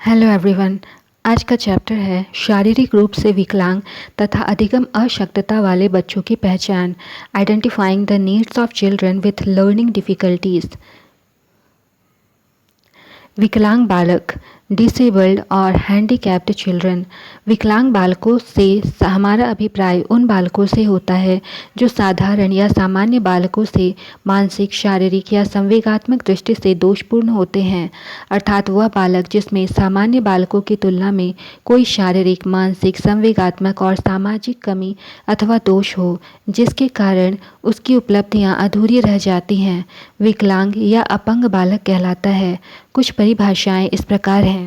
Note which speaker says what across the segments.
Speaker 1: Hello everyone. आज का chapter है शारीरिक रूप से विकलांग तथा अधिगम अशक्तता वाले बच्चों की पहचान, identifying the needs of children with learning difficulties. विकलांग बालक, डिसेबल्ड और हैंडीकैप्ड चिल्ड्रन। विकलांग बालकों से हमारा अभिप्राय उन बालकों से होता है जो साधारण या सामान्य बालकों से मानसिक, शारीरिक या संवेगात्मक दृष्टि से दोषपूर्ण होते हैं, अर्थात वह बालक जिसमें सामान्य बालकों की तुलना में कोई शारीरिक, मानसिक, संवेगात्मक और सामाजिक कमी अथवा दोष हो, जिसके कारण उसकी उपलब्धियां अधूरी रह जाती हैं, विकलांग या अपंग बालक कहलाता है। कुछ परिभाषाएं इस प्रकार हैं।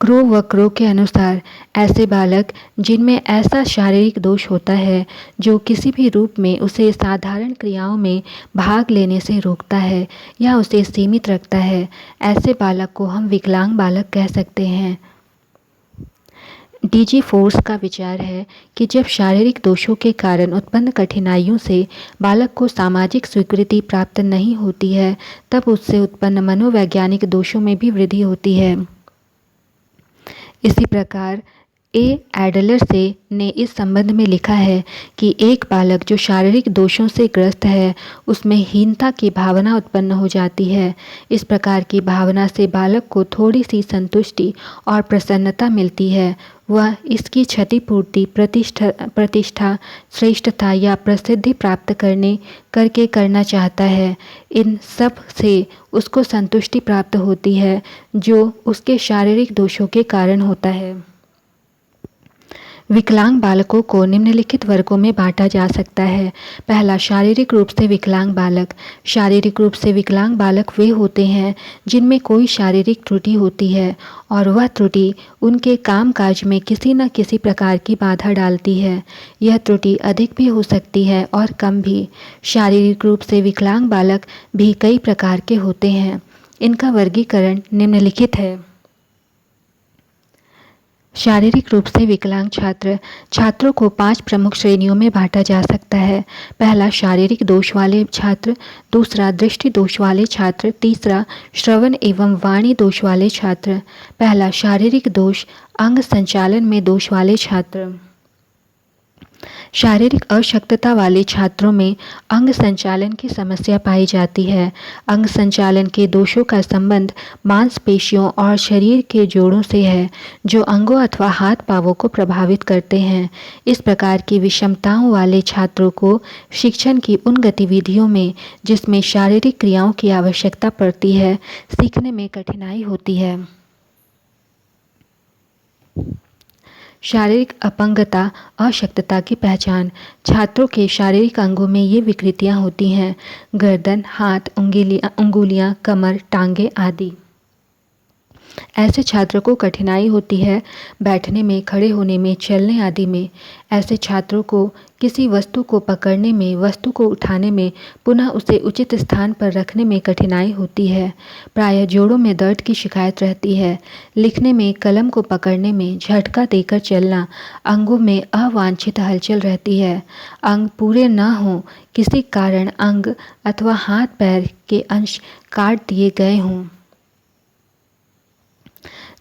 Speaker 1: क्रो व क्रो के अनुसार ऐसे बालक जिनमें ऐसा शारीरिक दोष होता है जो किसी भी रूप में उसे साधारण क्रियाओं में भाग लेने से रोकता है या उसे सीमित रखता है, ऐसे बालक को हम विकलांग बालक कह सकते हैं। डीजी फोर्स का विचार है कि जब शारीरिक दोषों के कारण उत्पन्न कठिनाइयों से बालक को सामाजिक स्वीकृति प्राप्त नहीं होती है, तब उससे उत्पन्न मनोवैज्ञानिक दोषों में भी वृद्धि होती है। इसी प्रकार ए एडलर से ने इस संबंध में लिखा है कि एक बालक जो शारीरिक दोषों से ग्रस्त है, उसमें हीनता की भावना उत्पन्न हो जाती है। इस प्रकार की भावना से बालक को थोड़ी सी संतुष्टि और प्रसन्नता मिलती है। वह इसकी क्षतिपूर्ति प्रतिष्ठा, श्रेष्ठता या प्रसिद्धि प्राप्त करके करना चाहता है। इन सब से उसको संतुष्टि प्राप्त होती है जो उसके शारीरिक दोषों के कारण होता है। विकलांग बालकों को निम्नलिखित वर्गों में बांटा जा सकता है। पहला, शारीरिक रूप से विकलांग बालक। शारीरिक रूप से विकलांग बालक वे होते हैं जिनमें कोई शारीरिक त्रुटि होती है और वह त्रुटि उनके कामकाज में किसी न किसी प्रकार की बाधा डालती है। यह त्रुटि अधिक भी हो सकती है और कम भी। शारीरिक रूप से विकलांग बालक भी कई प्रकार के होते हैं। इनका वर्गीकरण निम्नलिखित है। शारीरिक रूप से विकलांग छात्रों को 5 प्रमुख श्रेणियों में बांटा जा सकता है। पहला, शारीरिक दोष वाले छात्र। दूसरा, दृष्टि दोष वाले छात्र। तीसरा, श्रवण एवं वाणी दोष वाले छात्र। पहला, शारीरिक दोष, अंग संचालन में दोष वाले छात्र। शारीरिक अशक्तता वाले छात्रों में अंग संचालन की समस्या पाई जाती है। अंग संचालन के दोषों का संबंध मांसपेशियों और शरीर के जोड़ों से है, जो अंगों अथवा हाथ पांवों को प्रभावित करते हैं। इस प्रकार की विषमताओं वाले छात्रों को शिक्षण की उन गतिविधियों में जिसमें शारीरिक क्रियाओं की आवश्यकता पड़ती है, सीखने में कठिनाई होती है। शारीरिक अपंगता, अशक्तता की पहचान। छात्रों के शारीरिक अंगों में ये विकृतियां होती हैं: गर्दन, हाथ, अंगुलियां, कमर, टांगे आदि। ऐसे छात्र को कठिनाई होती है बैठने में, खड़े होने में, चलने आदि में। ऐसे छात्रों को किसी वस्तु को पकड़ने में, वस्तु को उठाने में, पुनः उसे उचित स्थान पर रखने में कठिनाई होती है। प्रायः जोड़ों में दर्द की शिकायत रहती है। लिखने में, कलम को पकड़ने में, झटका देकर चलना, अंगों में अवांछित हलचल रहती है। अंग पूरे न हों, किसी कारण अंग अथवा हाथ पैर के अंश काट दिए गए हों।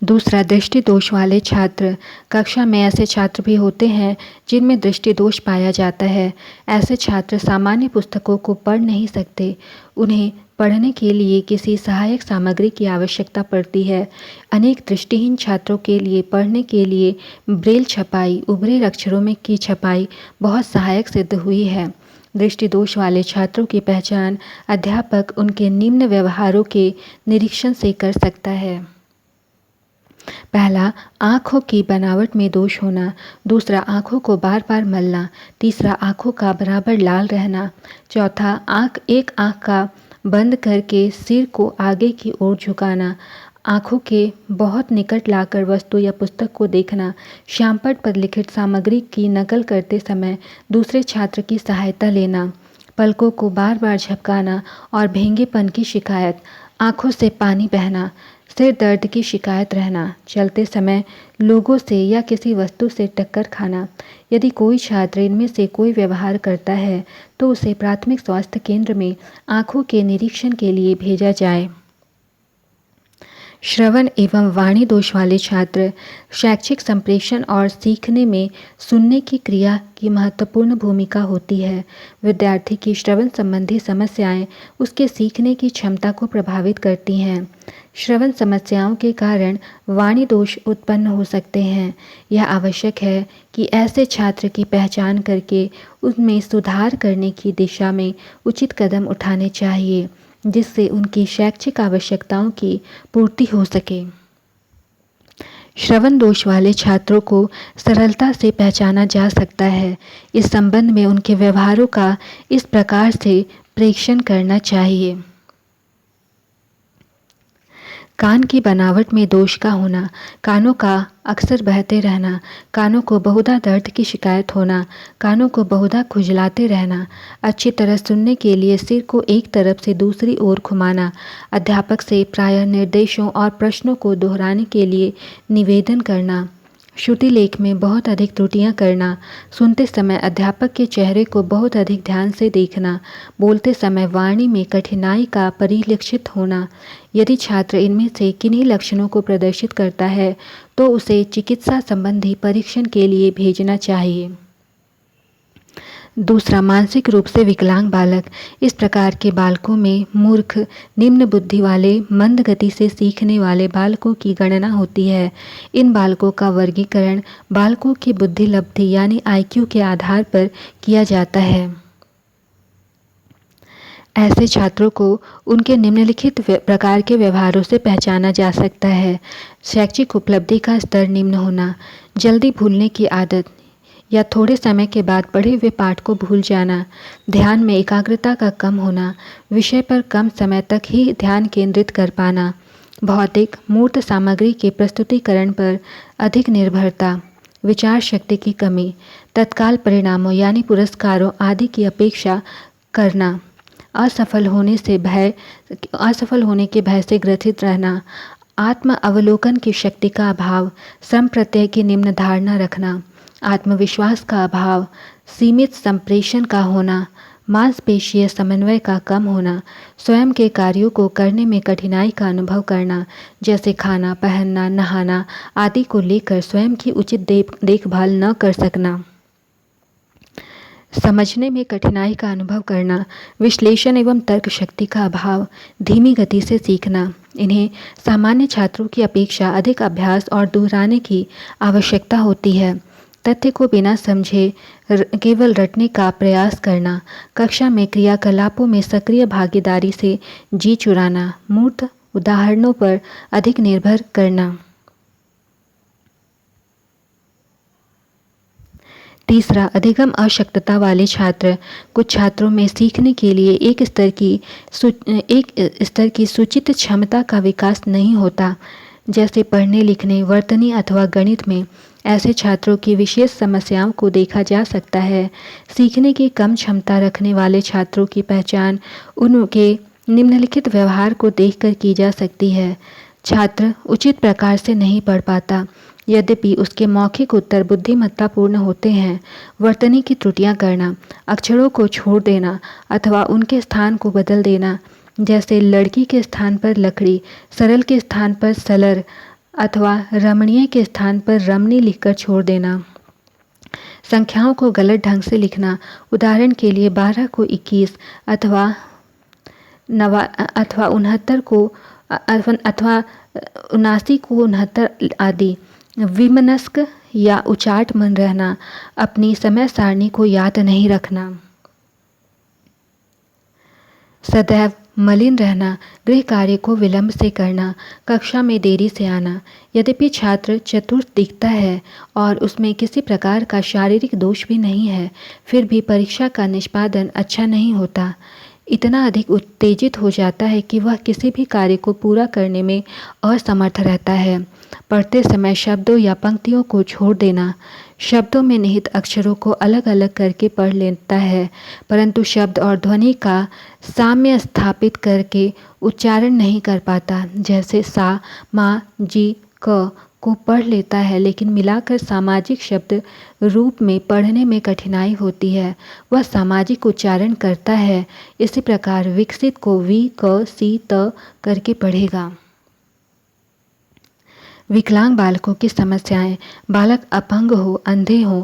Speaker 1: दूसरा, दृष्टि दोष वाले छात्र। कक्षा में ऐसे छात्र भी होते हैं जिनमें दृष्टि दोष पाया जाता है। ऐसे छात्र सामान्य पुस्तकों को पढ़ नहीं सकते। उन्हें पढ़ने के लिए किसी सहायक सामग्री की आवश्यकता पड़ती है। अनेक दृष्टिहीन छात्रों के लिए पढ़ने के लिए ब्रेल छपाई, उभरे अक्षरों में की छपाई बहुत सहायक सिद्ध हुई है। दृष्टि दोष वाले छात्रों की पहचान अध्यापक उनके निम्न व्यवहारों के निरीक्षण से कर सकता है। पहला, आँखों की बनावट में दोष होना। दूसरा, आँखों को बार बार मलना। तीसरा, आँखों का बराबर लाल रहना। चौथा, एक आँख का बंद करके सिर को आगे की ओर झुकाना। आँखों के बहुत निकट लाकर वस्तु या पुस्तक को देखना। श्यामपट्ट पर लिखित सामग्री की नकल करते समय दूसरे छात्र की सहायता लेना। पलकों को बार बार झपकाना और भेंगेपन की शिकायत। आँखों से पानी बहना। सिर दर्द की शिकायत रहना। चलते समय लोगों से या किसी वस्तु से टक्कर खाना। यदि कोई छात्र इनमें से कोई व्यवहार करता है तो उसे प्राथमिक स्वास्थ्य केंद्र में आँखों के निरीक्षण के लिए भेजा जाए। श्रवण एवं वाणी दोष वाले छात्र शैक्षिक संप्रेषण और सीखने में सुनने की क्रिया की महत्वपूर्ण भूमिका होती है। विद्यार्थी की श्रवण संबंधी समस्याएं उसके सीखने की क्षमता को प्रभावित करती हैं। श्रवण समस्याओं के कारण वाणी दोष उत्पन्न हो सकते हैं। यह आवश्यक है कि ऐसे छात्र की पहचान करके उनमें सुधार करने की दिशा में उचित कदम उठाने चाहिए, जिससे उनकी शैक्षिक आवश्यकताओं की पूर्ति हो सके। श्रवण दोष वाले छात्रों को सरलता से पहचाना जा सकता है। इस संबंध में उनके व्यवहारों का इस प्रकार से प्रेक्षण करना चाहिए। कान की बनावट में दोष का होना, कानों का अक्सर बहते रहना, कानों को बहुधा दर्द की शिकायत होना, कानों को बहुधा खुजलाते रहना, अच्छी तरह सुनने के लिए सिर को एक तरफ से दूसरी ओर घुमाना, अध्यापक से प्रायः निर्देशों और प्रश्नों को दोहराने के लिए निवेदन करना, श्रुति लेख में बहुत अधिक त्रुटियां करना, सुनते समय अध्यापक के चेहरे को बहुत अधिक ध्यान से देखना, बोलते समय वाणी में कठिनाई का परिलक्षित होना। यदि छात्र इनमें से किन्हीं लक्षणों को प्रदर्शित करता है तो उसे चिकित्सा संबंधी परीक्षण के लिए भेजना चाहिए। दूसरा, मानसिक रूप से विकलांग बालक। इस प्रकार के बालकों में मूर्ख, निम्न बुद्धि वाले, मंद गति से सीखने वाले बालकों की गणना होती है। इन बालकों का वर्गीकरण बालकों की बुद्धि लब्धि यानी IQ के आधार पर किया जाता है। ऐसे छात्रों को उनके निम्नलिखित प्रकार के व्यवहारों से पहचाना जा सकता है। शैक्षिक उपलब्धि का स्तर निम्न होना, जल्दी भूलने की आदत या थोड़े समय के बाद पढ़े हुए पाठ को भूल जाना, ध्यान में एकाग्रता का कम होना, विषय पर कम समय तक ही ध्यान केंद्रित कर पाना, भौतिक मूर्त सामग्री के प्रस्तुतिकरण पर अधिक निर्भरता, विचार शक्ति की कमी, तत्काल परिणामों यानी पुरस्कारों आदि की अपेक्षा करना, असफल होने के भय से ग्रसित रहना, आत्म अवलोकन की शक्ति का अभाव, सम प्रत्यय की निम्न धारणा रखना, आत्मविश्वास का अभाव, सीमित संप्रेषण का होना, मांसपेशीय समन्वय का कम होना, स्वयं के कार्यों को करने में कठिनाई का अनुभव करना, जैसे खाना, पहनना, नहाना आदि को लेकर स्वयं की उचित देखभाल न कर सकना, समझने में कठिनाई का अनुभव करना, विश्लेषण एवं तर्क शक्ति का अभाव, धीमी गति से सीखना। इन्हें सामान्य छात्रों की अपेक्षा अधिक अभ्यास और दोहराने की आवश्यकता होती है। तथ्य को बिना समझे केवल रटने का प्रयास करना, कक्षा में क्रियाकलापों में सक्रिय भागीदारी से जी चुराना, मूर्त उदाहरणों पर अधिक निर्भर करना। तीसरा, अधिगम अशक्तता वाले छात्र। कुछ छात्रों में सीखने के लिए एक स्तर की सूचित क्षमता का विकास नहीं होता, जैसे पढ़ने लिखने, वर्तनी अथवा गणित में। ऐसे छात्रों की विशेष समस्याओं को देखा जा सकता है। सीखने की कम क्षमता रखने वाले छात्रों की पहचान उनके निम्नलिखित व्यवहार को देखकर की जा सकती है। छात्र उचित प्रकार से नहीं पढ़ पाता, यद्यपि उसके मौखिक उत्तर बुद्धिमत्तापूर्ण होते हैं। वर्तनी की त्रुटियां करना, अक्षरों को छोड़ देना अथवा उनके स्थान को बदल देना, जैसे लड़की के स्थान पर लकड़ी, सरल के स्थान पर सलर अथवा रमणीय के स्थान पर रमणी लिखकर छोड़ देना। संख्याओं को गलत ढंग से लिखना, उदाहरण के लिए 12 को 21 अथवा 69 को अथवा 79 को 69 आदि। विमनस्क या उचाट मन रहना, अपनी समय सारणी को याद नहीं रखना। सदैव मलिन रहना, गृह कार्य को विलंब से करना, कक्षा में देरी से आना। यद्यपि छात्र चतुर दिखता है और उसमें किसी प्रकार का शारीरिक दोष भी नहीं है, फिर भी परीक्षा का निष्पादन अच्छा नहीं होता। इतना अधिक उत्तेजित हो जाता है कि वह किसी भी कार्य को पूरा करने में असमर्थ रहता है। पढ़ते समय शब्दों या पंक्तियों को छोड़ देना, शब्दों में निहित अक्षरों को अलग अलग करके पढ़ लेता है, परंतु शब्द और ध्वनि का साम्य स्थापित करके उच्चारण नहीं कर पाता। जैसे सा, मा, जी, क को पढ़ लेता है, लेकिन मिलाकर सामाजिक शब्द रूप में पढ़ने में कठिनाई होती है। वह सामाजिक उच्चारण करता है। इसी प्रकार विकसित को वी, क, सी, त करके पढ़ेगा। विकलांग बालकों की समस्याएं। बालक अपंग हो, अंधे हों,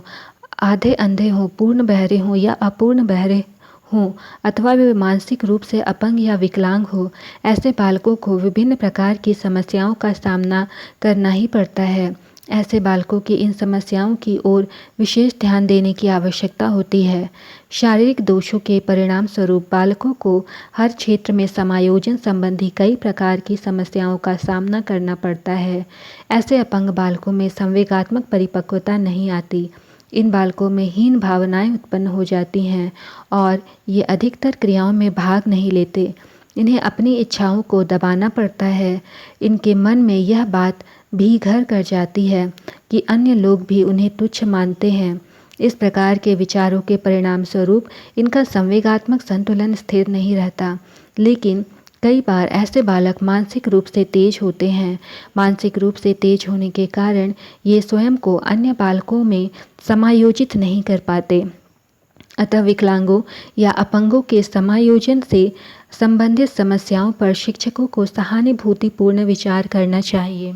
Speaker 1: आधे अंधे हों, पूर्ण बहरे हों या अपूर्ण बहरे हों, अथवा वे मानसिक रूप से अपंग या विकलांग हो, ऐसे बालकों को विभिन्न प्रकार की समस्याओं का सामना करना ही पड़ता है। ऐसे बालकों की इन समस्याओं की ओर विशेष ध्यान देने की आवश्यकता होती है। शारीरिक दोषों के परिणाम स्वरूप बालकों को हर क्षेत्र में समायोजन संबंधी कई प्रकार की समस्याओं का सामना करना पड़ता है। ऐसे अपंग बालकों में संवेगात्मक परिपक्वता नहीं आती। इन बालकों में हीन भावनाएं उत्पन्न हो जाती हैं और ये अधिकतर क्रियाओं में भाग नहीं लेते। इन्हें अपनी इच्छाओं को दबाना पड़ता है। इनके मन में यह बात भी घर कर जाती है कि अन्य लोग भी उन्हें तुच्छ मानते हैं। इस प्रकार के विचारों के परिणाम स्वरूप इनका संवेगात्मक संतुलन स्थिर नहीं रहता। लेकिन कई बार ऐसे बालक मानसिक रूप से तेज होते हैं। मानसिक रूप से तेज होने के कारण ये स्वयं को अन्य बालकों में समायोजित नहीं कर पाते। अतः विकलांगों या अपंगों के समायोजन से संबंधित समस्याओं पर शिक्षकों को सहानुभूतिपूर्ण विचार करना चाहिए।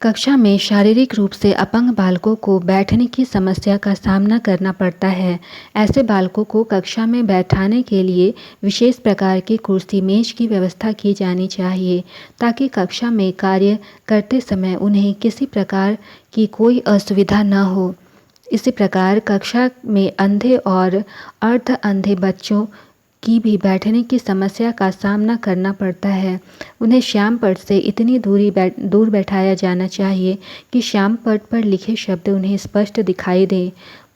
Speaker 1: कक्षा में शारीरिक रूप से अपंग बालकों को बैठने की समस्या का सामना करना पड़ता है। ऐसे बालकों को कक्षा में बैठाने के लिए विशेष प्रकार की कुर्सी मेज की व्यवस्था की जानी चाहिए, ताकि कक्षा में कार्य करते समय उन्हें किसी प्रकार की कोई असुविधा न हो। इसी प्रकार कक्षा में अंधे और अर्ध अंधे बच्चों की भी बैठने की समस्या का सामना करना पड़ता है। उन्हें श्यामपट्ट से इतनी दूर बैठाया जाना चाहिए कि श्यामपट्ट पर लिखे शब्द उन्हें स्पष्ट दिखाई दें।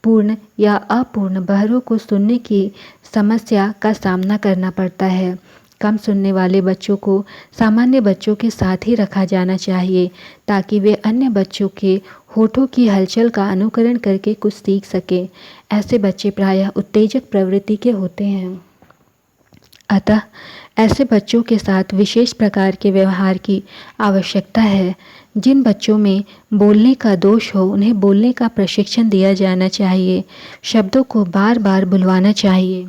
Speaker 1: पूर्ण या अपूर्ण बहरों को सुनने की समस्या का सामना करना पड़ता है। कम सुनने वाले बच्चों को सामान्य बच्चों के साथ ही रखा जाना चाहिए, ताकि वे अन्य बच्चों के होठों की हलचल का अनुकरण करके कुछ सीख सकें। ऐसे बच्चे प्रायः उत्तेजक प्रवृत्ति के होते हैं। अतः ऐसे बच्चों के साथ विशेष प्रकार के व्यवहार की आवश्यकता है। जिन बच्चों में बोलने का दोष हो, उन्हें बोलने का प्रशिक्षण दिया जाना चाहिए। शब्दों को बार बार बुलवाना चाहिए।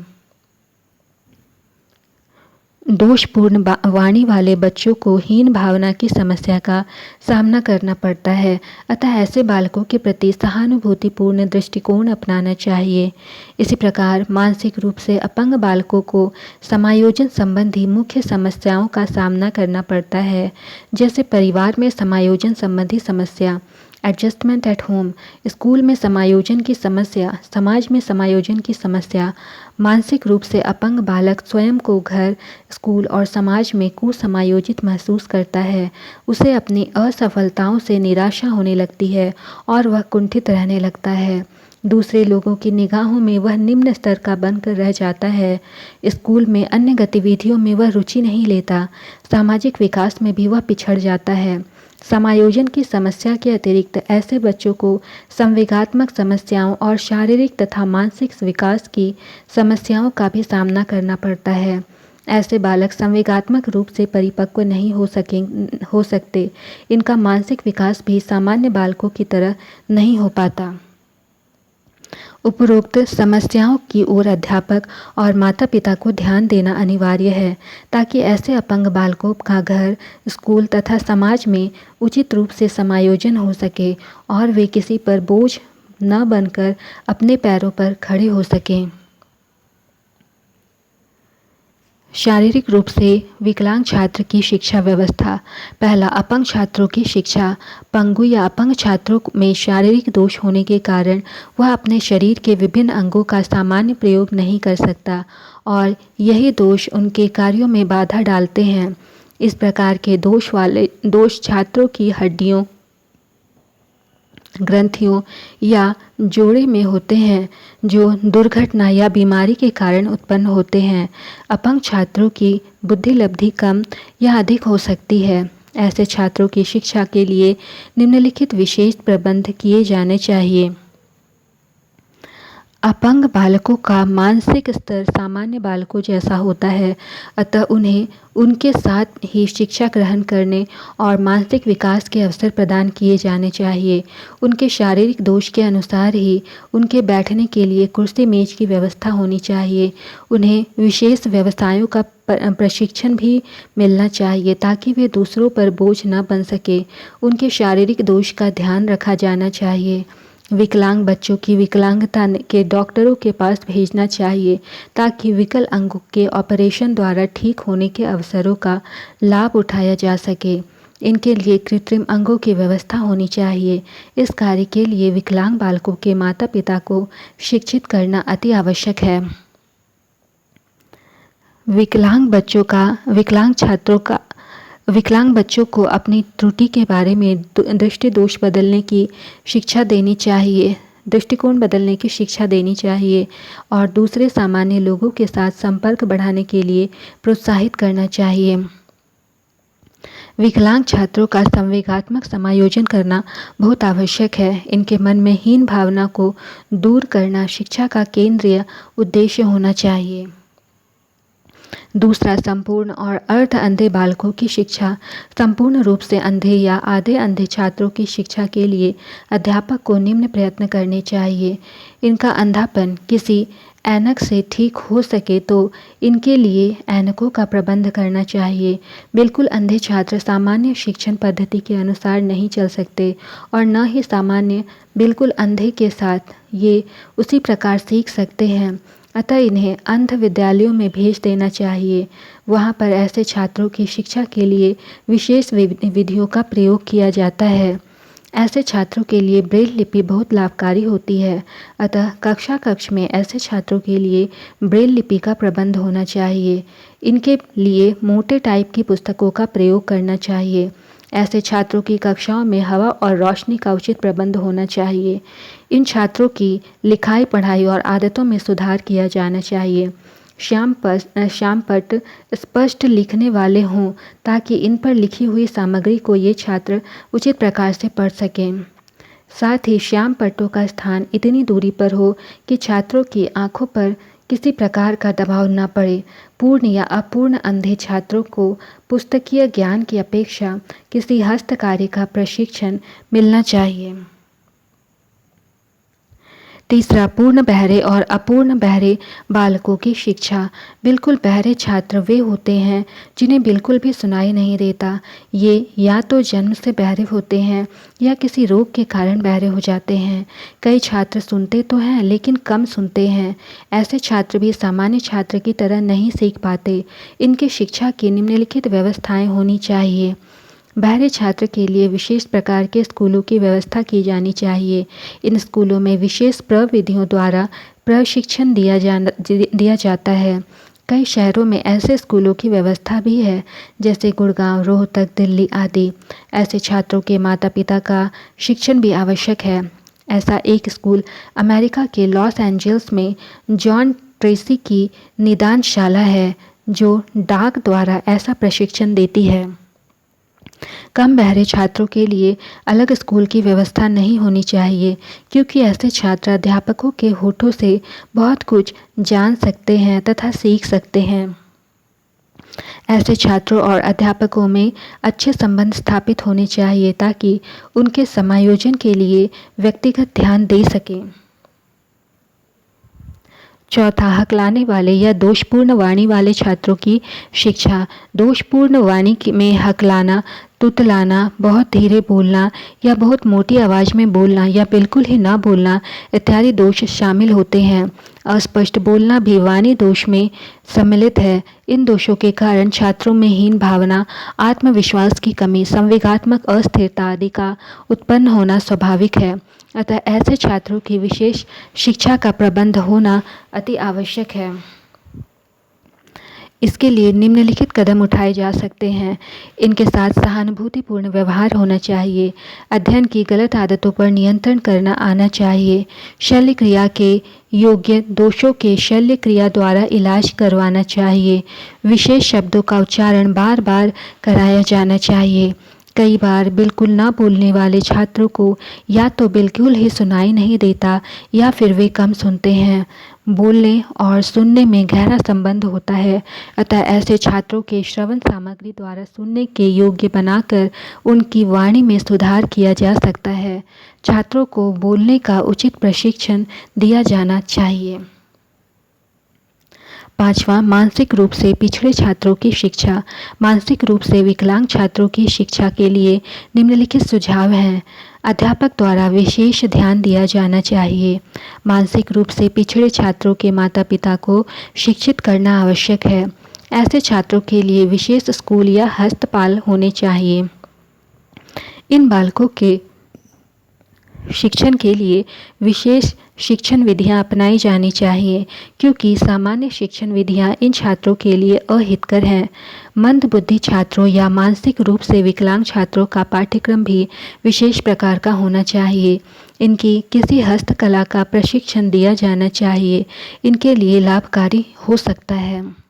Speaker 1: दोषपूर्ण वाणी वाले बच्चों को हीन भावना की समस्या का सामना करना पड़ता है। अतः ऐसे बालकों के प्रति सहानुभूतिपूर्ण दृष्टिकोण अपनाना चाहिए। इसी प्रकार मानसिक रूप से अपंग बालकों को समायोजन संबंधी मुख्य समस्याओं का सामना करना पड़ता है, जैसे परिवार में समायोजन संबंधी समस्या, एडजस्टमेंट एट होम, स्कूल में समायोजन की समस्या, समाज में समायोजन की समस्या। मानसिक रूप से अपंग बालक स्वयं को घर, स्कूल और समाज में कुसमायोजित महसूस करता है। उसे अपनी असफलताओं से निराशा होने लगती है और वह कुंठित रहने लगता है। दूसरे लोगों की निगाहों में वह निम्न स्तर का बनकर रह जाता है। स्कूल में अन्य गतिविधियों में वह रुचि नहीं लेता। सामाजिक विकास में भी वह पिछड़ जाता है। समायोजन की समस्या के अतिरिक्त ऐसे बच्चों को संवेगात्मक समस्याओं और शारीरिक तथा मानसिक विकास की समस्याओं का भी सामना करना पड़ता है। ऐसे बालक संवेगात्मक रूप से परिपक्व नहीं हो सकते। इनका मानसिक विकास भी सामान्य बालकों की तरह नहीं हो पाता। उपरोक्त समस्याओं की ओर अध्यापक और माता पिता को ध्यान देना अनिवार्य है, ताकि ऐसे अपंग बालकों का घर, स्कूल तथा समाज में उचित रूप से समायोजन हो सके और वे किसी पर बोझ न बनकर अपने पैरों पर खड़े हो सकें। शारीरिक रूप से विकलांग छात्र की शिक्षा व्यवस्था। पहला, अपंग छात्रों की शिक्षा। पंगु या अपंग छात्रों में शारीरिक दोष होने के कारण वह अपने शरीर के विभिन्न अंगों का सामान्य प्रयोग नहीं कर सकता और यही दोष उनके कार्यों में बाधा डालते हैं। इस प्रकार के दोष छात्रों की हड्डियों, ग्रंथियों या जोड़े में होते हैं, जो दुर्घटना या बीमारी के कारण उत्पन्न होते हैं। अपंग छात्रों की बुद्धि लब्धि कम या अधिक हो सकती है। ऐसे छात्रों की शिक्षा के लिए निम्नलिखित विशेष प्रबंध किए जाने चाहिए। अपंग बालकों का मानसिक स्तर सामान्य बालकों जैसा होता है, अतः उन्हें उनके साथ ही शिक्षा ग्रहण करने और मानसिक विकास के अवसर प्रदान किए जाने चाहिए। उनके शारीरिक दोष के अनुसार ही उनके बैठने के लिए कुर्सी मेज की व्यवस्था होनी चाहिए। उन्हें विशेष व्यवसायों का प्रशिक्षण भी मिलना चाहिए ताकि वे दूसरों पर बोझ न बन सके। उनके शारीरिक दोष का ध्यान रखा जाना चाहिए। विकलांग बच्चों की विकलांगता के डॉक्टरों के पास भेजना चाहिए ताकि विकल अंगों के ऑपरेशन द्वारा ठीक होने के अवसरों का लाभ उठाया जा सके। इनके लिए कृत्रिम अंगों की व्यवस्था होनी चाहिए। इस कार्य के लिए विकलांग बालकों के माता पिता को शिक्षित करना अति आवश्यक है। विकलांग बच्चों को अपनी त्रुटि के बारे में दृष्टि बदलने की शिक्षा देनी चाहिए और दूसरे सामान्य लोगों के साथ संपर्क बढ़ाने के लिए प्रोत्साहित करना चाहिए। विकलांग छात्रों का संवेगात्मक समायोजन करना बहुत आवश्यक है। इनके मन में हीन भावना को दूर करना शिक्षा का केंद्रीय उद्देश्य होना चाहिए। दूसरा, संपूर्ण और अर्ध अंधे बालकों की शिक्षा। संपूर्ण रूप से अंधे या आधे अंधे छात्रों की शिक्षा के लिए अध्यापक को निम्न प्रयत्न करने चाहिए। इनका अंधापन किसी ऐनक से ठीक हो सके तो इनके लिए ऐनकों का प्रबंध करना चाहिए। बिल्कुल अंधे छात्र सामान्य शिक्षण पद्धति के अनुसार नहीं चल सकते और न ही सामान्य बिल्कुल अंधे के साथ ये उसी प्रकार सीख सकते हैं। अतः इन्हें अंध विद्यालयों में भेज देना चाहिए। वहाँ पर ऐसे छात्रों की शिक्षा के लिए विशेष विधियों का प्रयोग किया जाता है। ऐसे छात्रों के लिए ब्रेल लिपि बहुत लाभकारी होती है। अतः कक्ष में ऐसे छात्रों के लिए ब्रेल लिपि का प्रबंध होना चाहिए। इनके लिए मोटे टाइप की पुस्तकों का प्रयोग करना चाहिए। ऐसे छात्रों की कक्षाओं में हवा और रोशनी का उचित प्रबंध होना चाहिए। इन छात्रों की लिखाई पढ़ाई और आदतों में सुधार किया जाना चाहिए। श्याम पट स्पष्ट लिखने वाले हों ताकि इन पर लिखी हुई सामग्री को ये छात्र उचित प्रकार से पढ़ सकें। साथ ही श्याम पट्टों का स्थान इतनी दूरी पर हो कि छात्रों की आंखों पर किसी प्रकार का दबाव न पड़े। पूर्ण या अपूर्ण अंधे छात्रों को पुस्तकीय ज्ञान की अपेक्षा किसी हस्तकार्य का प्रशिक्षण मिलना चाहिए। तीसरा, पूर्ण बहरे और अपूर्ण बहरे बालकों की शिक्षा। बिल्कुल बहरे छात्र वे होते हैं जिन्हें बिल्कुल भी सुनाई नहीं देता। ये या तो जन्म से बहरे होते हैं या किसी रोग के कारण बहरे हो जाते हैं। कई छात्र सुनते तो हैं लेकिन कम सुनते हैं। ऐसे छात्र भी सामान्य छात्र की तरह नहीं सीख पाते। इनकी शिक्षा की निम्नलिखित व्यवस्थाएं होनी चाहिए। बहरे छात्र के लिए विशेष प्रकार के स्कूलों की व्यवस्था की जानी चाहिए। इन स्कूलों में विशेष प्रविधियों द्वारा प्रशिक्षण दिया जाता है। कई शहरों में ऐसे स्कूलों की व्यवस्था भी है, जैसे गुड़गांव, रोहतक, दिल्ली आदि। ऐसे छात्रों के माता पिता का शिक्षण भी आवश्यक है। ऐसा एक स्कूल अमेरिका के लॉस एंजल्स में जॉन ट्रेसी की निदानशाला है, जो डाक द्वारा ऐसा प्रशिक्षण देती है। कम बहरे छात्रों के लिए अलग स्कूल की व्यवस्था नहीं होनी चाहिए, क्योंकि ऐसे छात्र अध्यापकों के होठों से बहुत कुछ जान सकते हैं तथा सीख सकते हैं। ऐसे छात्रों और अध्यापकों में अच्छे संबंध स्थापित होने चाहिए ताकि उनके समायोजन के लिए व्यक्तिगत ध्यान दे सकें। चौथा, हकलाने वाले या दोषपूर्ण वाणी वाले छात्रों की शिक्षा। दोषपूर्ण वाणी में हकलाना, तुतलाना, बहुत धीरे बोलना या बहुत मोटी आवाज़ में बोलना या बिल्कुल ही ना बोलना इत्यादि दोष शामिल होते हैं। अस्पष्ट बोलना भी वाणी दोष में सम्मिलित है। इन दोषों के कारण छात्रों में हीन भावना, आत्मविश्वास की कमी, संवेगात्मक अस्थिरता आदि का उत्पन्न होना स्वाभाविक है। अतः ऐसे छात्रों की विशेष शिक्षा का प्रबंध होना अति आवश्यक है। इसके लिए निम्नलिखित कदम उठाए जा सकते हैं। इनके साथ सहानुभूतिपूर्ण व्यवहार होना चाहिए। अध्ययन की गलत आदतों पर नियंत्रण करना आना चाहिए। शल्य क्रिया के योग्य दोषों के शल्य क्रिया द्वारा इलाज करवाना चाहिए। विशेष शब्दों का उच्चारण बार बार कराया जाना चाहिए। कई बार बिल्कुल ना बोलने वाले छात्रों को या तो बिल्कुल ही सुनाई नहीं देता या फिर वे कम सुनते हैं। बोलने और सुनने में गहरा संबंध होता है, अतः ऐसे छात्रों के श्रवण सामग्री द्वारा सुनने के योग्य बनाकर उनकी वाणी में सुधार किया जा सकता है। छात्रों को बोलने का उचित प्रशिक्षण दिया जाना चाहिए। 5वां, मानसिक रूप से पिछड़े छात्रों की शिक्षा। मानसिक रूप से विकलांग छात्रों की शिक्षा के लिए निम्नलिखित सुझाव हैं। अध्यापक द्वारा विशेष ध्यान दिया जाना चाहिए। मानसिक रूप से पिछड़े छात्रों के माता पिता को शिक्षित करना आवश्यक है। ऐसे छात्रों के लिए विशेष स्कूल या हस्तपाल होने चाहिए। इन बालकों के शिक्षण के लिए विशेष शिक्षण विधियां अपनाई जानी चाहिए, क्योंकि सामान्य शिक्षण विधियां इन छात्रों के लिए अहितकर हैं। मंदबुद्धि छात्रों या मानसिक रूप से विकलांग छात्रों का पाठ्यक्रम भी विशेष प्रकार का होना चाहिए। इनकी किसी हस्तकला का प्रशिक्षण दिया जाना चाहिए, इनके लिए लाभकारी हो सकता है।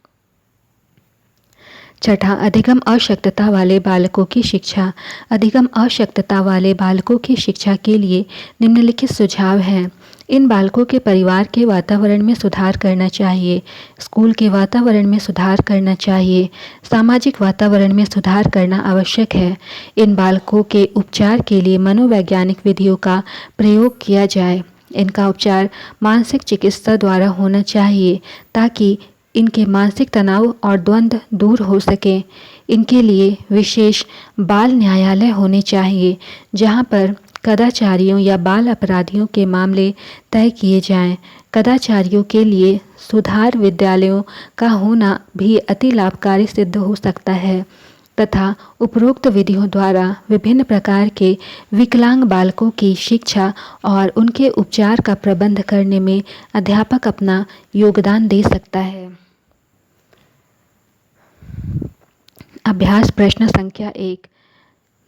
Speaker 1: 6ठा, अधिगम अशक्तता वाले बालकों की शिक्षा। अधिगम अशक्तता वाले बालकों की शिक्षा के लिए निम्नलिखित सुझाव हैं। इन बालकों के परिवार के वातावरण में सुधार करना चाहिए। स्कूल के वातावरण में सुधार करना चाहिए। सामाजिक वातावरण में सुधार करना आवश्यक है। इन बालकों के उपचार के लिए मनोवैज्ञानिक विधियों का प्रयोग किया जाए। इनका उपचार मानसिक चिकित्सा द्वारा होना चाहिए, ताकि इनके मानसिक तनाव और द्वंद्व दूर हो सके। इनके लिए विशेष बाल न्यायालय होने चाहिए, जहां पर कदाचारियों या बाल अपराधियों के मामले तय किए जाएं। कदाचारियों के लिए सुधार विद्यालयों का होना भी अति लाभकारी सिद्ध हो सकता है, तथा उपरोक्त विधियों द्वारा विभिन्न प्रकार के विकलांग बालकों की शिक्षा और उनके उपचार का प्रबंध करने में अध्यापक अपना योगदान दे सकता है। अभ्यास प्रश्न संख्या 1।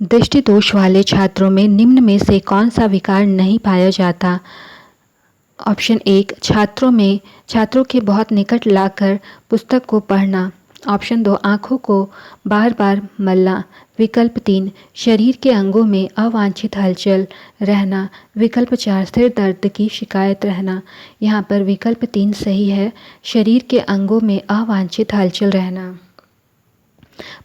Speaker 1: दृष्टि दोष वाले छात्रों में निम्न में से कौन सा विकार नहीं पाया जाता? ऑप्शन 1, छात्रों के बहुत निकट लाकर पुस्तक को पढ़ना। ऑप्शन 2, आँखों को बार बार मलना। विकल्प 3, शरीर के अंगों में अवांछित हलचल रहना। विकल्प 4, सिर दर्द की शिकायत रहना। यहाँ पर विकल्प 3 सही है, शरीर के अंगों में अवांछित हलचल रहना।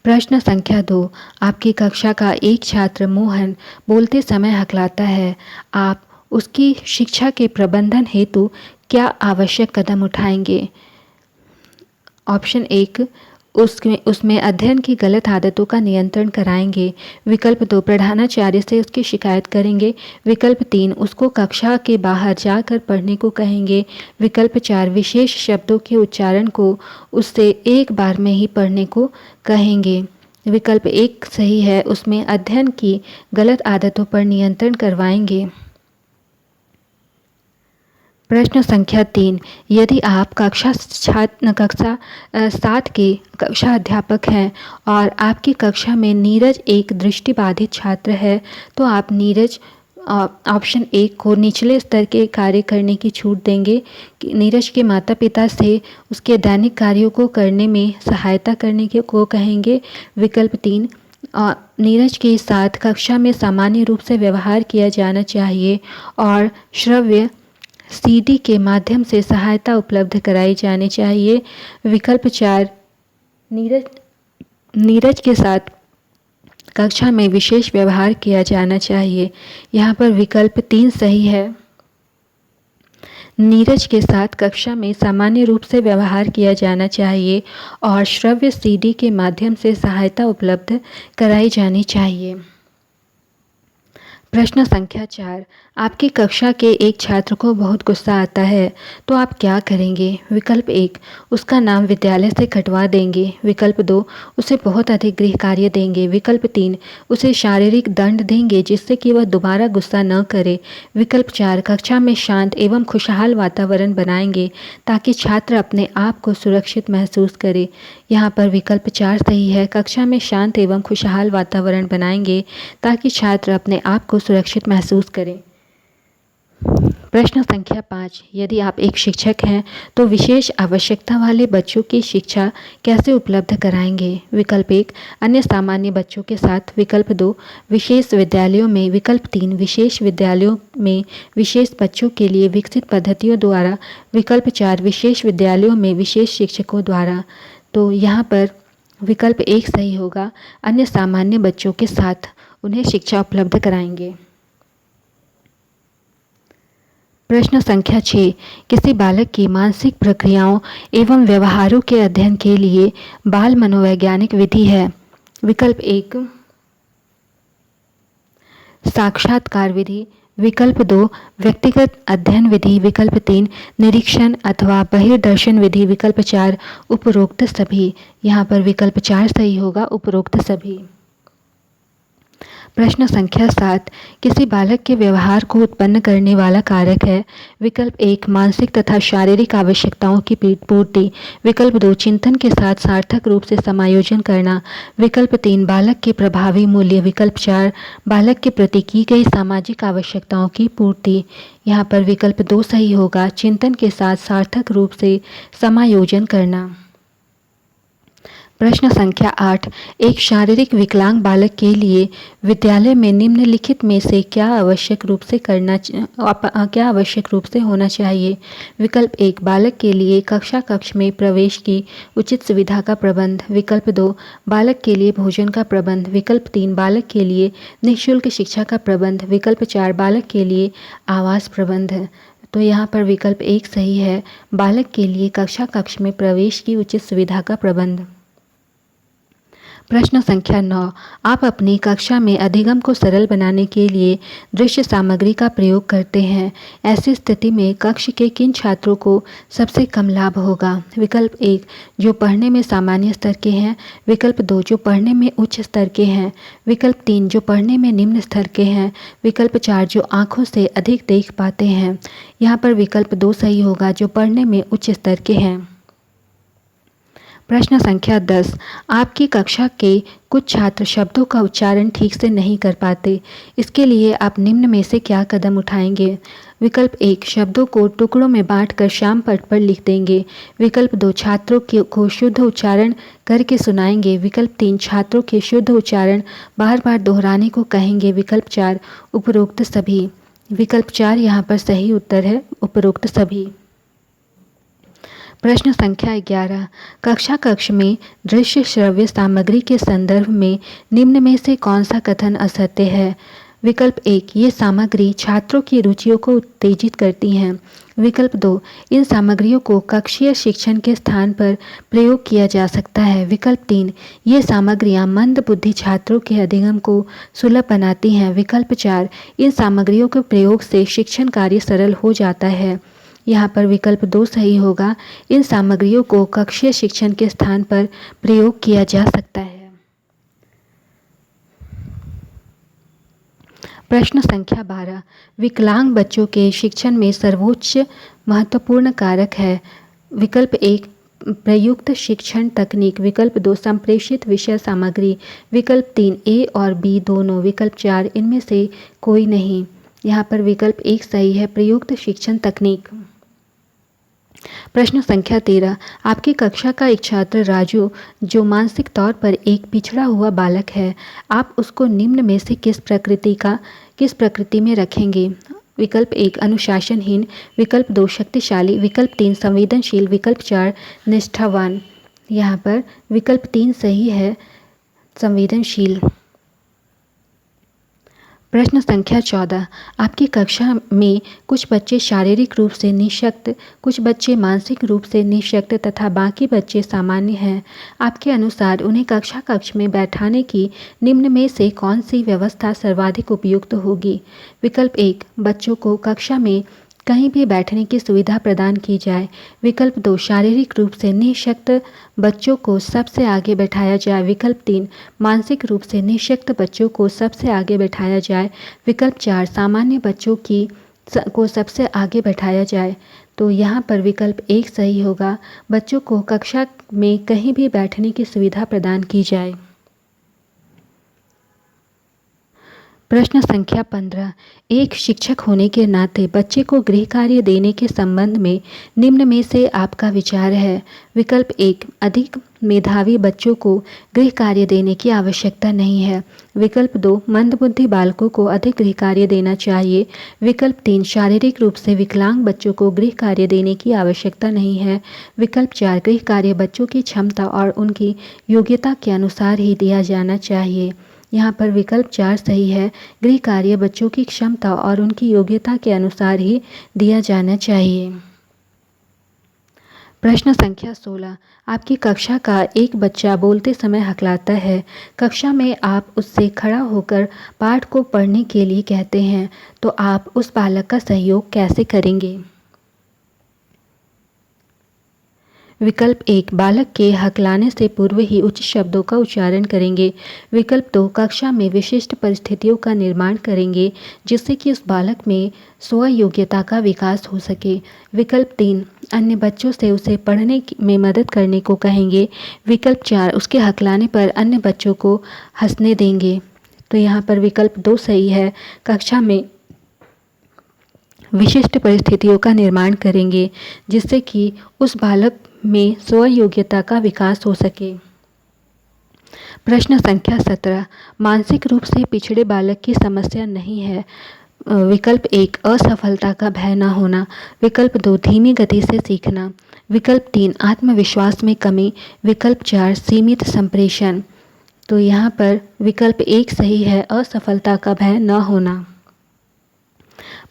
Speaker 1: प्रश्न संख्या 2। आपकी कक्षा का एक छात्र मोहन बोलते समय हकलाता है। आप उसकी शिक्षा के प्रबंधन हेतु क्या आवश्यक कदम उठाएंगे? ऑप्शन 1, उसमें अध्ययन की गलत आदतों का नियंत्रण कराएंगे। विकल्प 2, प्रधानाचार्य से उसकी शिकायत करेंगे। विकल्प 3, उसको कक्षा के बाहर जाकर पढ़ने को कहेंगे। विकल्प 4, विशेष शब्दों के उच्चारण को उससे एक बार में ही पढ़ने को कहेंगे। विकल्प 1 सही है, उसमें अध्ययन की गलत आदतों पर नियंत्रण करवाएंगे। प्रश्न संख्या 3। यदि आप कक्षा 7 के कक्षा अध्यापक हैं और आपकी कक्षा में नीरज एक दृष्टिबाधित छात्र है, तो आप नीरज ऑप्शन 1 को निचले स्तर के कार्य करने की छूट देंगे। नीरज के माता पिता से उसके दैनिक कार्यों को करने में सहायता करने को कहेंगे। विकल्प 3, नीरज के साथ कक्षा में सामान्य रूप से व्यवहार किया जाना चाहिए और श्रव्य सीडी के माध्यम से सहायता उपलब्ध कराई जानी चाहिए। विकल्प 4, नीरज के साथ कक्षा में विशेष व्यवहार किया जाना चाहिए। यहाँ पर विकल्प 3 सही है, नीरज के साथ कक्षा में सामान्य रूप से व्यवहार किया जाना चाहिए और श्रव्य सीडी के माध्यम से सहायता उपलब्ध कराई जानी चाहिए। प्रश्न संख्या 4। आपकी कक्षा के एक छात्र को बहुत गुस्सा आता है, तो आप क्या करेंगे? विकल्प 1, उसका नाम विद्यालय से कटवा देंगे। विकल्प 2, उसे बहुत अधिक गृह कार्य देंगे। विकल्प 3, उसे शारीरिक दंड देंगे जिससे कि वह दोबारा गुस्सा न करे। विकल्प 4, कक्षा में शांत एवं खुशहाल वातावरण बनाएंगे ताकि छात्र अपने आप को सुरक्षित महसूस करे। यहाँ पर विकल्प 4 सही है, कक्षा में शांत एवं खुशहाल वातावरण बनाएंगे ताकि छात्र अपने आप को सुरक्षित महसूस करें। प्रश्न संख्या 5, यदि आप एक शिक्षक हैं तो विशेष आवश्यकता वाले बच्चों की शिक्षा कैसे उपलब्ध कराएंगे? विकल्प 1, अन्य सामान्य बच्चों के साथ। विकल्प 2, विशेष विद्यालयों में। विकल्प 3, विशेष विद्यालयों में विशेष बच्चों के लिए विकसित पद्धतियों द्वारा। विकल्प 4, विशेष विद्यालयों में विशेष शिक्षकों द्वारा। तो यहाँ पर विकल्प 1 सही होगा, अन्य सामान्य बच्चों के साथ उन्हें शिक्षा उपलब्ध कराएंगे। प्रश्न संख्या 6, किसी बालक की मानसिक प्रक्रियाओं एवं व्यवहारों के अध्ययन के लिए बाल मनोवैज्ञानिक विधि है? विकल्प 1, साक्षात्कार विधि। विकल्प 2, व्यक्तिगत अध्ययन विधि। विकल्प 3, निरीक्षण अथवा बहिर्दर्शन विधि। विकल्प 4, उपरोक्त सभी। यहाँ पर विकल्प 4 सही होगा, उपरोक्त सभी। प्रश्न संख्या 7, किसी बालक के व्यवहार को उत्पन्न करने वाला कारक है? विकल्प 1, मानसिक तथा शारीरिक आवश्यकताओं की पूर्ति। विकल्प 2, चिंतन के साथ सार्थक रूप से समायोजन करना। विकल्प 3, बालक के प्रभावी मूल्य। विकल्प 4, बालक के प्रति की गई सामाजिक आवश्यकताओं की पूर्ति। यहाँ पर विकल्प 2 सही होगा, चिंतन के साथ सार्थक रूप से समायोजन करना। प्रश्न संख्या 8, एक शारीरिक विकलांग बालक के लिए विद्यालय में निम्नलिखित में से क्या आवश्यक रूप से होना चाहिए? विकल्प 1, बालक के लिए कक्ष में प्रवेश की उचित सुविधा का प्रबंध। विकल्प 2, बालक के लिए भोजन का प्रबंध। विकल्प 3, बालक के लिए निःशुल्क शिक्षा का प्रबंध। विकल्प 4, बालक के लिए आवास प्रबंध। तो यहाँ पर विकल्प 1 सही है, बालक के लिए कक्ष में प्रवेश की उचित सुविधा का प्रबंध। प्रश्न संख्या 9, आप अपनी कक्षा में अधिगम को सरल बनाने के लिए दृश्य सामग्री का प्रयोग करते हैं। ऐसी स्थिति में कक्ष के किन छात्रों को सबसे कम लाभ होगा? विकल्प 1, जो पढ़ने में सामान्य स्तर के हैं। विकल्प 2, जो पढ़ने में उच्च स्तर के हैं। विकल्प 3, जो पढ़ने में निम्न स्तर के हैं। विकल्प 4, जो आँखों से अधिक देख पाते हैं। यहाँ पर विकल्प 2 सही होगा, जो पढ़ने में उच्च स्तर के हैं। प्रश्न संख्या 10, आपकी कक्षा के कुछ छात्र शब्दों का उच्चारण ठीक से नहीं कर पाते, इसके लिए आप निम्न में से क्या कदम उठाएंगे? विकल्प 1, शब्दों को टुकड़ों में बांटकर श्याम पट पर लिख देंगे। विकल्प 2, छात्रों को शुद्ध उच्चारण करके सुनाएंगे। विकल्प 3, छात्रों के शुद्ध उच्चारण बार बार दोहराने को कहेंगे। विकल्प 4, उपरोक्त सभी। विकल्प 4 यहाँ पर सही उत्तर है, उपरोक्त सभी। प्रश्न संख्या 11, कक्ष में दृश्य श्रव्य सामग्री के संदर्भ में निम्न में से कौन सा कथन असत्य है? विकल्प 1, ये सामग्री छात्रों की रुचियों को उत्तेजित करती हैं। विकल्प 2, इन सामग्रियों को कक्षीय शिक्षण के स्थान पर प्रयोग किया जा सकता है। विकल्प 3, ये सामग्रियां मंद बुद्धि छात्रों के अधिगम को सुलभ बनाती हैं। विकल्प 4, इन सामग्रियों के प्रयोग से शिक्षण कार्य सरल हो जाता है। यहाँ पर विकल्प 2 सही होगा, इन सामग्रियों को कक्षीय शिक्षण के स्थान पर प्रयोग किया जा सकता है। प्रश्न संख्या 12, विकलांग बच्चों के शिक्षण में सर्वोच्च महत्वपूर्ण कारक है? विकल्प 1, प्रयुक्त शिक्षण तकनीक। विकल्प 2, संप्रेषित विषय सामग्री। विकल्प 3, ए और बी दोनों। विकल्प 4, इनमें से कोई नहीं। यहाँ पर विकल्प 1 सही है, प्रयुक्त शिक्षण तकनीक। प्रश्न संख्या 13, आपकी कक्षा का एक छात्र राजू, जो मानसिक तौर पर एक पिछड़ा हुआ बालक है, आप उसको निम्न में से किस प्रकृति में रखेंगे? विकल्प 1, अनुशासनहीन। विकल्प 2, शक्तिशाली। विकल्प 3, संवेदनशील। विकल्प 4, निष्ठावान। यहाँ पर विकल्प 3 सही है, संवेदनशील। प्रश्न संख्या 14, आपकी कक्षा में कुछ बच्चे शारीरिक रूप से निःशक्त, कुछ बच्चे मानसिक रूप से निःशक्त तथा बाकी बच्चे सामान्य हैं। आपके अनुसार उन्हें कक्ष में बैठाने की निम्न में से कौन सी व्यवस्था सर्वाधिक उपयुक्त होगी? विकल्प 1, बच्चों को कक्षा में कहीं भी बैठने की सुविधा प्रदान की जाए। विकल्प 2, शारीरिक रूप से निःशक्त बच्चों को सबसे आगे बैठाया जाए। विकल्प 3, मानसिक रूप से निःशक्त बच्चों को सबसे आगे बैठाया जाए। विकल्प 4, सामान्य बच्चों को सबसे आगे बैठाया जाए। तो यहाँ पर विकल्प 1 सही होगा, बच्चों को कक्षा में कहीं भी बैठने की सुविधा प्रदान की जाए। प्रश्न संख्या 15। एक शिक्षक होने के नाते बच्चे को गृह कार्य देने के संबंध में निम्न में से आपका विचार है। विकल्प 1, अधिक मेधावी बच्चों को गृह कार्य देने की आवश्यकता नहीं है। विकल्प 2, मंदबुद्धि बालकों को अधिक गृह कार्य देना चाहिए। विकल्प 3, शारीरिक रूप से विकलांग बच्चों को गृह कार्य देने की आवश्यकता नहीं है। विकल्प 4, गृह कार्य बच्चों की क्षमता और उनकी योग्यता के अनुसार ही दिया जाना चाहिए। यहाँ पर विकल्प 4 सही है। गृह कार्य बच्चों की क्षमता और उनकी योग्यता के अनुसार ही दिया जाना चाहिए। प्रश्न संख्या 16। आपकी कक्षा का एक बच्चा बोलते समय हकलाता है। कक्षा में आप उससे खड़ा होकर पाठ को पढ़ने के लिए कहते हैं, तो आप उस बालक का सहयोग कैसे करेंगे? विकल्प 1, बालक के हकलाने से पूर्व ही उच्च शब्दों का उच्चारण करेंगे। विकल्प 2, कक्षा में विशिष्ट परिस्थितियों का निर्माण करेंगे जिससे कि उस बालक में स्व योग्यता का विकास हो सके। विकल्प 3, अन्य बच्चों से उसे पढ़ने में मदद करने को कहेंगे। विकल्प 4, उसके हकलाने पर अन्य बच्चों को हंसने देंगे। तो यहाँ पर विकल्प 2 सही है। कक्षा में विशिष्ट परिस्थितियों का निर्माण करेंगे जिससे कि उस बालक में स्व योग्यता का विकास हो सके। प्रश्न संख्या 17। मानसिक रूप से पिछड़े बालक की समस्या नहीं है। विकल्प 1, असफलता का भय न होना। विकल्प 2, धीमी गति से सीखना। विकल्प 3, आत्मविश्वास में कमी। विकल्प 4, सीमित संप्रेषण। तो यहाँ पर विकल्प 1 सही है, असफलता का भय न होना।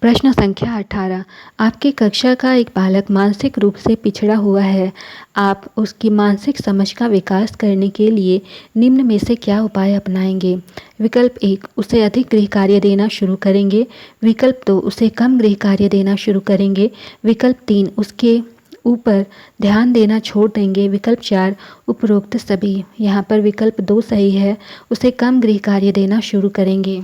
Speaker 1: प्रश्न संख्या 18। आपकी कक्षा का एक बालक मानसिक रूप से पिछड़ा हुआ है। आप उसकी मानसिक समझ का विकास करने के लिए निम्न में से क्या उपाय अपनाएंगे? विकल्प 1, उसे अधिक गृह कार्य देना शुरू करेंगे। विकल्प 2, उसे कम गृह कार्य देना शुरू करेंगे। विकल्प 3, उसके ऊपर ध्यान देना छोड़ देंगे। विकल्प 4, उपरोक्त सभी। यहाँ पर विकल्प 2 सही है, उसे कम गृह कार्य देना शुरू करेंगे।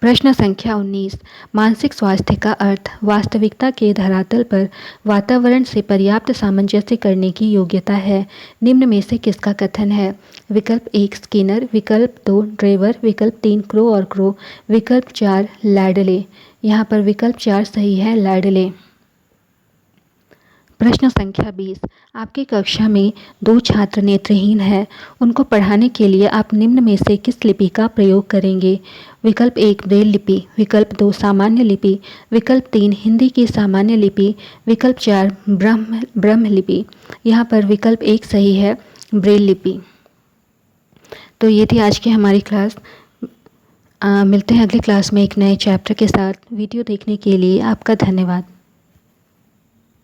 Speaker 1: प्रश्न संख्या 19। मानसिक स्वास्थ्य का अर्थ वास्तविकता के धरातल पर वातावरण से पर्याप्त सामंजस्य करने की योग्यता है। निम्न में से किसका कथन है? विकल्प 1, स्किनर। विकल्प 2, ड्रेवर। विकल्प 3, क्रो और क्रो। विकल्प 4, लैडले। यहाँ पर विकल्प 4 सही है, लैडले। प्रश्न संख्या 20। आपकी कक्षा में 2 छात्र नेत्रहीन हैं। उनको पढ़ाने के लिए आप निम्न में से किस लिपि का प्रयोग करेंगे? विकल्प 1, ब्रेल लिपि। विकल्प 2, सामान्य लिपि। विकल्प 3, हिंदी की सामान्य लिपि। विकल्प 4, ब्रह्म लिपि। यहाँ पर विकल्प 1 सही है, ब्रेल लिपि। तो ये थी आज की हमारी क्लास। मिलते हैं अगली क्लास में एक नए चैप्टर के साथ। वीडियो देखने के लिए आपका धन्यवाद।